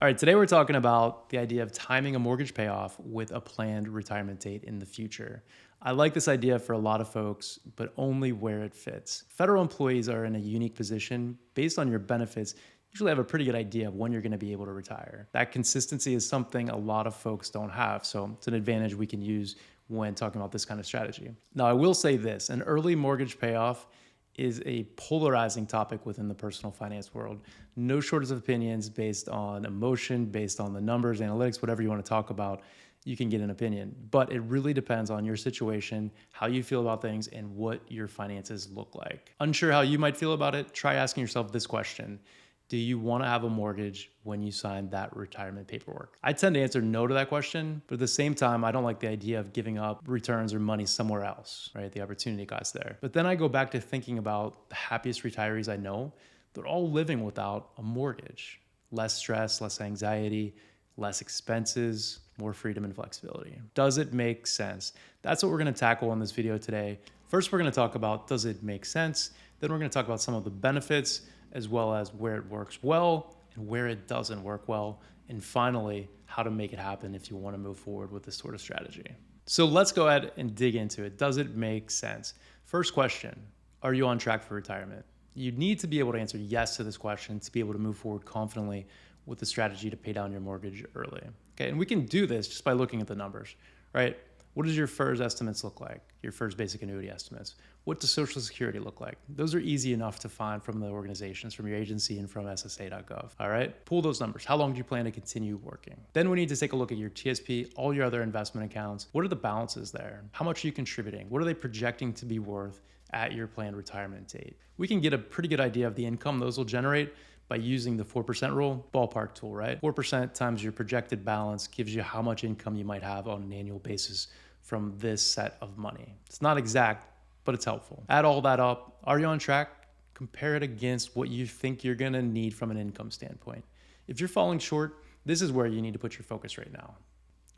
All right, today we're talking about the idea of timing a mortgage payoff with a planned retirement date in the future. I like this idea for a lot of folks, but only where it fits. Federal employees are in a unique position. Based on your benefits, you usually have a pretty good idea of when you're going to be able to retire. That consistency is something a lot of folks don't have, so it's an advantage we can use when talking about this kind of strategy. Now, I will say this, an early mortgage payoff is a polarizing topic within the personal finance world. No shortage of opinions based on emotion, based on the numbers, analytics, whatever you want to talk about, you can get an opinion. But it really depends on your situation, how you feel about things, and what your finances look like. Unsure how you might feel about it? Try asking yourself this question. Do you want to have a mortgage when you sign that retirement paperwork? I tend to answer no to that question, but at the same time, I don't like the idea of giving up returns or money somewhere else, right? The opportunity cost there. But then I go back to thinking about the happiest retirees I know. They're all living without a mortgage. Less stress, less anxiety, less expenses, more freedom and flexibility. Does it make sense? That's what we're going to tackle in this video today. First, we're going to talk about, does it make sense? Then we're going to talk about some of the benefits, as well as where it works well and where it doesn't work well. And finally, how to make it happen if you want to move forward with this sort of strategy. So let's go ahead and dig into it. Does it make sense? First question, are you on track for retirement? You need to be able to answer yes to this question to be able to move forward confidently with the strategy to pay down your mortgage early. Okay, and we can do this just by looking at the numbers, right? What does your FERS estimates look like? Your FERS basic annuity estimates. What does Social Security look like? Those are easy enough to find from the organizations, from your agency and from SSA.gov. All right, pull those numbers. How long do you plan to continue working? Then we need to take a look at your TSP, all your other investment accounts. What are the balances there? How much are you contributing? What are they projecting to be worth at your planned retirement date? We can get a pretty good idea of the income those will generate by using the 4% rule, ballpark tool, right? 4% times your projected balance gives you how much income you might have on an annual basis from this set of money. It's not exact, but it's helpful. Add all that up. Are you on track? Compare it against what you think you're gonna need from an income standpoint. If you're falling short, this is where you need to put your focus right now.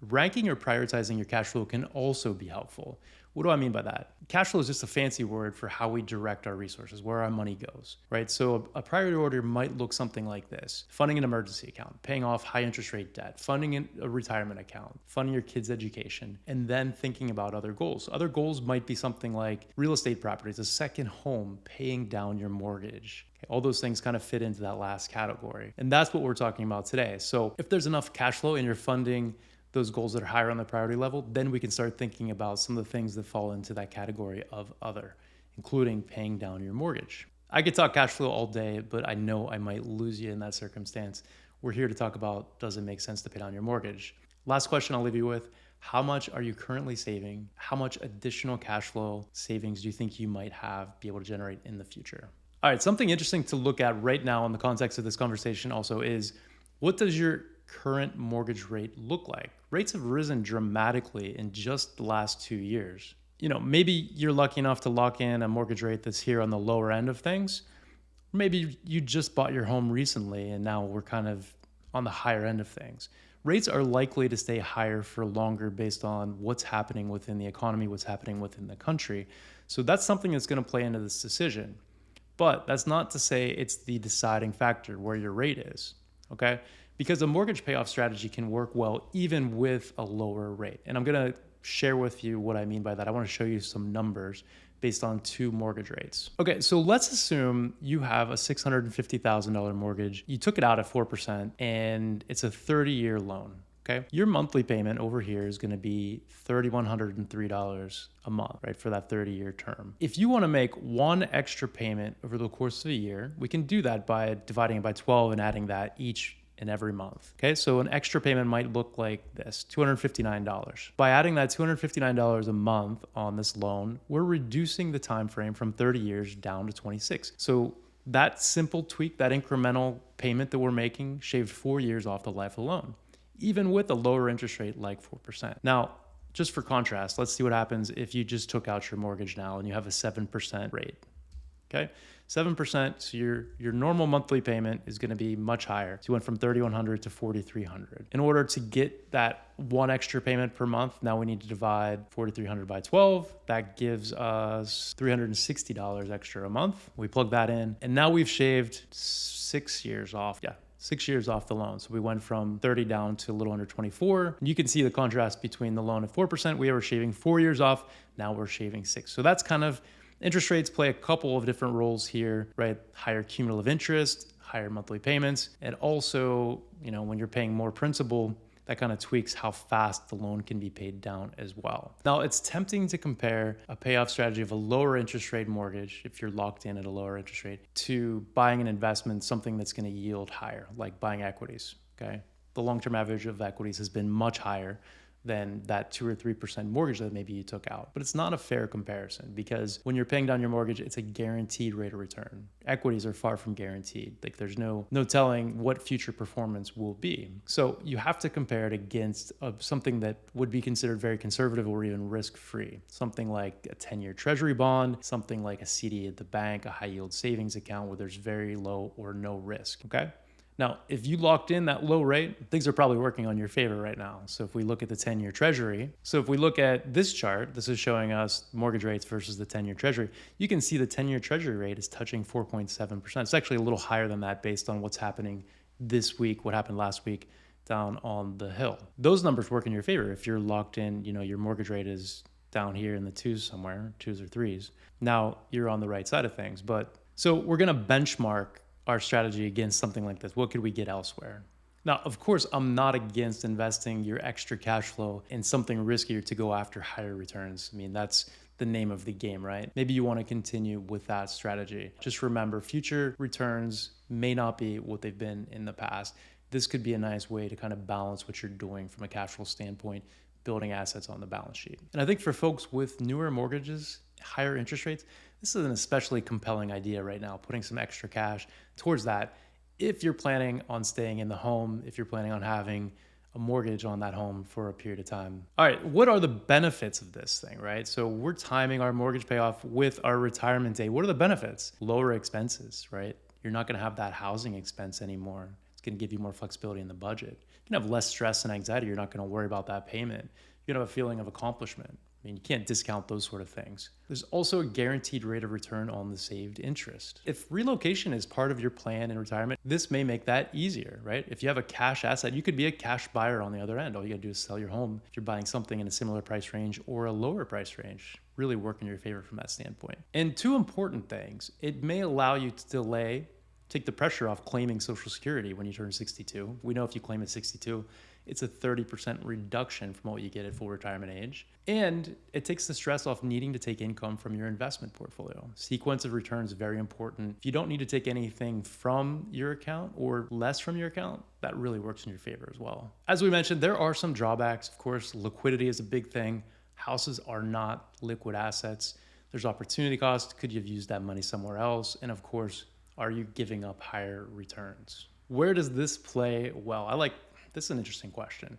Ranking or prioritizing your cash flow can also be helpful. What do I mean by that? Cash flow is just a fancy word for how we direct our resources, where our money goes, right? So a priority order might look something like this: funding an emergency account, paying off high interest rate debt, funding a retirement account, funding your kids' education, and then thinking about other goals. Other goals might be something like real estate properties, a second home, paying down your mortgage. All those things kind of fit into that last category. And that's what we're talking about today. So if there's enough cash flow and you're funding those goals that are higher on the priority level, then we can start thinking about some of the things that fall into that category of other, including paying down your mortgage. I could talk cash flow all day, but I know I might lose you in that circumstance. We're here to talk about, does it make sense to pay down your mortgage? Last question I'll leave you with: how much are you currently saving? How much additional cash flow savings do you think you might be able to generate in the future? All right, something interesting to look at right now in the context of this conversation also is, what does your current mortgage rate look like? Rates have risen dramatically in just the last 2 years. You know, maybe you're lucky enough to lock in a mortgage rate that's here on the lower end of things. Maybe you just bought your home recently and now we're kind of on the higher end of things. Rates are likely to stay higher for longer based on what's happening within the economy, what's happening within the country. So that's something that's going to play into this decision. But that's not to say it's the deciding factor where your rate is, okay? Because a mortgage payoff strategy can work well even with a lower rate. And I'm gonna share with you what I mean by that. I wanna show you some numbers based on 2 mortgage rates. Okay, so let's assume you have a $650,000 mortgage. You took it out at 4% and it's a 30-year loan, okay? Your monthly payment over here is gonna be $3,103 a month, right, for that 30-year term. If you wanna make one extra payment over the course of a year, we can do that by dividing it by 12 and adding that each and every month. Okay, so an extra payment might look like this: $259. By adding that $259 a month on this loan, we're reducing the time frame from 30 years down to 26. So that simple tweak, that incremental payment that we're making, shaved 4 years off the life of the loan, even with a lower interest rate like 4%. Now, just for contrast, let's see what happens if you just took out your mortgage now and you have a 7% rate. Okay, 7%, so your normal monthly payment is gonna be much higher. So you went from $3,100 to $4,300. In order to get that one extra payment per month, now we need to divide $4,300 by 12. That gives us $360 extra a month. We plug that in, and now we've shaved 6 years off. Yeah, 6 years off the loan. So we went from 30 down to a little under 24. And you can see the contrast between the loan at 4%. We were shaving 4 years off. Now we're shaving 6. So that's kind of, interest rates play a couple of different roles here, right? Higher cumulative interest, higher monthly payments, and also, when you're paying more principal, that kind of tweaks how fast the loan can be paid down as well. Now, it's tempting to compare a payoff strategy of a lower interest rate mortgage, if you're locked in at a lower interest rate, to buying an investment, something that's going to yield higher, like buying equities, okay? The long-term average of equities has been much higher than that 2 or 3% mortgage that maybe you took out. But it's not a fair comparison, because when you're paying down your mortgage, it's a guaranteed rate of return. Equities are far from guaranteed. Like, there's no telling what future performance will be. So you have to compare it against something that would be considered very conservative or even risk-free. Something like a 10-year treasury bond, something like a CD at the bank, a high yield savings account where there's very low or no risk, okay? Now, if you locked in that low rate, things are probably working on your favor right now. So if we look at the 10-year treasury, so if we look at this chart, this is showing us mortgage rates versus the 10-year treasury. You can see the 10-year treasury rate is touching 4.7%. It's actually a little higher than that based on what's happening this week, what happened last week down on the hill. Those numbers work in your favor. If you're locked in, your mortgage rate is down here in the 2s somewhere, 2s or 3s. Now you're on the right side of things. But so we're going to benchmark our strategy against something like this. What could we get elsewhere? Now, of course, I'm not against investing your extra cash flow in something riskier to go after higher returns. I mean, that's the name of the game, right? Maybe you want to continue with that strategy. Just remember, future returns may not be what they've been in the past. This could be a nice way to kind of balance what you're doing from a cash flow standpoint, building assets on the balance sheet. And I think for folks with newer mortgages, higher interest rates, this is an especially compelling idea right now, putting some extra cash towards that. If you're planning on staying in the home, if you're planning on having a mortgage on that home for a period of time. All right, what are the benefits of this thing, right? So we're timing our mortgage payoff with our retirement date. What are the benefits? Lower expenses, right? You're not gonna have that housing expense anymore. It's gonna give you more flexibility in the budget. You can have less stress and anxiety. You're not gonna worry about that payment. You're gonna have a feeling of accomplishment. I mean, you can't discount those sort of things. There's also a guaranteed rate of return on the saved interest. If relocation is part of your plan in retirement, this may make that easier, right? If you have a cash asset, you could be a cash buyer on the other end. All you gotta do is sell your home if you're buying something in a similar price range or a lower price range. Really work in your favor from that standpoint. And two important things, it may allow you to take the pressure off claiming Social Security when you turn 62. We know if you claim at 62, it's a 30% reduction from what you get at full retirement age. And it takes the stress off needing to take income from your investment portfolio. Sequence of returns is very important. If you don't need to take anything from your account or less from your account, that really works in your favor as well. As we mentioned, there are some drawbacks. Of course, liquidity is a big thing. Houses are not liquid assets. There's opportunity cost. Could you have used that money somewhere else? And of course, are you giving up higher returns? Where does this play well? This is an interesting question.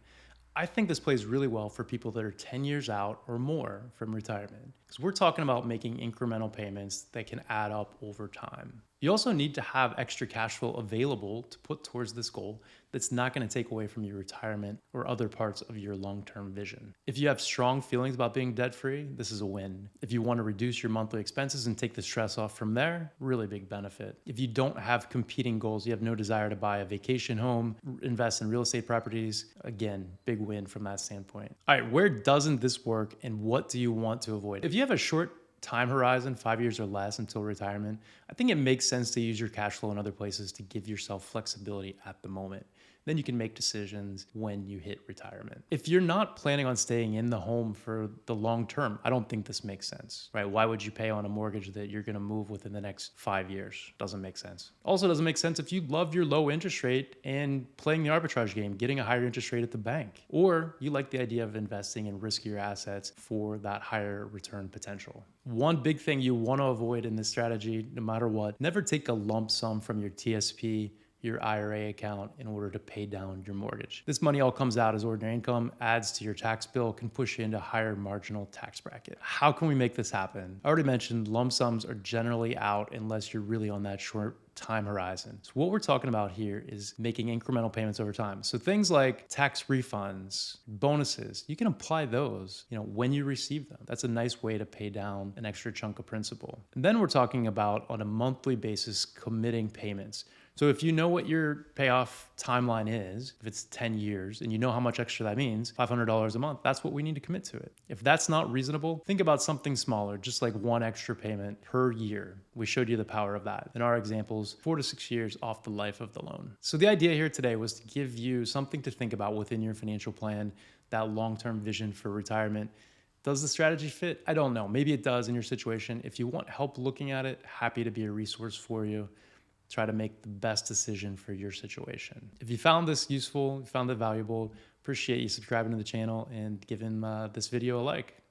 I think this plays really well for people that are 10 years out or more from retirement, because we're talking about making incremental payments that can add up over time. You also need to have extra cash flow available to put towards this goal that's not going to take away from your retirement or other parts of your long-term vision. If you have strong feelings about being debt-free, this is a win. If you want to reduce your monthly expenses and take the stress off from there, really big benefit. If you don't have competing goals, you have no desire to buy a vacation home, invest in real estate properties, again, big win from that standpoint. All right, where doesn't this work and what do you want to avoid? If you have a short time horizon, 5 years or less until retirement, I think it makes sense to use your cash flow in other places to give yourself flexibility at the moment. Then you can make decisions when you hit retirement. If you're not planning on staying in the home for the long term, I don't think this makes sense, right? Why would you pay on a mortgage that you're gonna move within the next 5 years? Doesn't make sense. Also doesn't make sense if you love your low interest rate and playing the arbitrage game, getting a higher interest rate at the bank, or you like the idea of investing in riskier assets for that higher return potential. One big thing you wanna avoid in this strategy, no matter what, never take a lump sum from your TSP, your IRA account, in order to pay down your mortgage. This money all comes out as ordinary income, adds to your tax bill, can push you into a higher marginal tax bracket. How can we make this happen? I already mentioned lump sums are generally out unless you're really on that short time horizon. So what we're talking about here is making incremental payments over time. So things like tax refunds, bonuses, you can apply those, when you receive them. That's a nice way to pay down an extra chunk of principal. And then we're talking about on a monthly basis, committing payments. So if you know what your payoff timeline is, if it's 10 years and you know how much extra that means, $500 a month, that's what we need to commit to it. If that's not reasonable, think about something smaller, just like one extra payment per year. We showed you the power of that. In our examples, 4 to 6 years off the life of the loan. So the idea here today was to give you something to think about within your financial plan, that long-term vision for retirement. Does the strategy fit? I don't know. Maybe it does in your situation. If you want help looking at it, happy to be a resource for you. Try to make the best decision for your situation. If you found this useful, found it valuable, appreciate you subscribing to the channel and giving this video a like.